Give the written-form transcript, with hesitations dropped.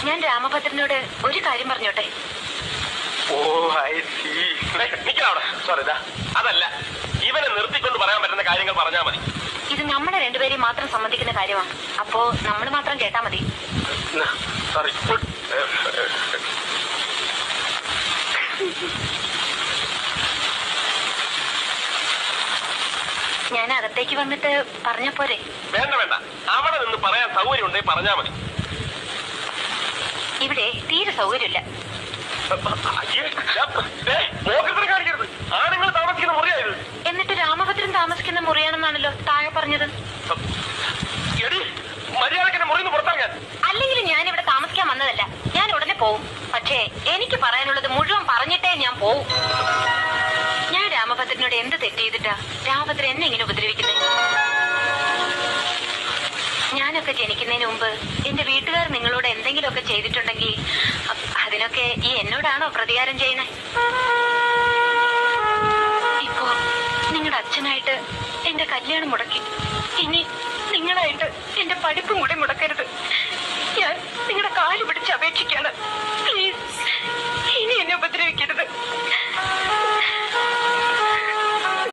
ഞാൻ രാമഭദ്രനോട് ഒരു കാര്യം പറഞ്ഞോട്ടെ? ഓ ഐ സീ. നിൽക്കണവിടെ. സോറി, അതല്ല, ഇവനെ നിർത്തിക്കൊണ്ട് പറയാൻ പറ്റുന്ന കാര്യങ്ങൾ പറഞ്ഞാൽ മതി. ഇത് നമ്മളെ രണ്ടുപേരെയും മാത്രം സംബന്ധിക്കുന്ന കാര്യമാണ്. അപ്പോ നമ്മൾ മാത്രം കേട്ടാ മതി. സോറി. ഞാൻ അകത്തേക്ക് വന്നിട്ട് പറഞ്ഞ പോരെ? വേണ്ട വേണ്ട, അവിടെ നിന്ന് പറയാൻ സൗകര്യം ഉണ്ടെങ്കിൽ പറഞ്ഞാ മതി. ഇവിടെ തീരെ സൗകര്യമില്ല. കാണിക്കരുത്. ആണുങ്ങൾ താമസിക്കുന്ന മുറിയായത്. എന്നിട്ട് രാമഭദ്രൻ താമസിക്കുന്ന മുറിയാണെന്നാണല്ലോ താഴെ പറഞ്ഞത്. മര്യാദക്കെന്നെ മുറിന്ന് പുറത്തിറങ്ങാൻ. അല്ലെങ്കിൽ ഞാൻ ഇവിടെ താമസിക്കാൻ വന്നതല്ല. ഞാൻ ഉടനെ പോവും. പക്ഷേ എനിക്ക് പറയാനുള്ളത് മുഴുവൻ പറഞ്ഞിട്ടേ ഞാൻ പോവും. ഞാൻ രാമഭദ്രനോട് എന്ത് തെറ്റ് ചെയ്തിട്ടാ രാമഭദ്രൻ എന്നെ ഇങ്ങനെ ഉപദ്രവിക്കുന്നത്? ഞാനൊക്കെ ജനിക്കുന്നതിന് മുമ്പ് എന്റെ വീട്ടുകാർ നിങ്ങളോട് എന്തെങ്കിലുമൊക്കെ ചെയ്തിട്ടുണ്ടെങ്കിൽ അതിനൊക്കെ ഈ എന്നോടാണോ പ്രതികാരം ചെയ്യുന്നത്? ഇപ്പോ നിങ്ങളുടെ അച്ഛനായിട്ട് എന്റെ കല്യാണം മുടക്കി. ഇനി നിങ്ങളായിട്ട് എന്റെ പഠിപ്പും കൂടെ മുടക്കി.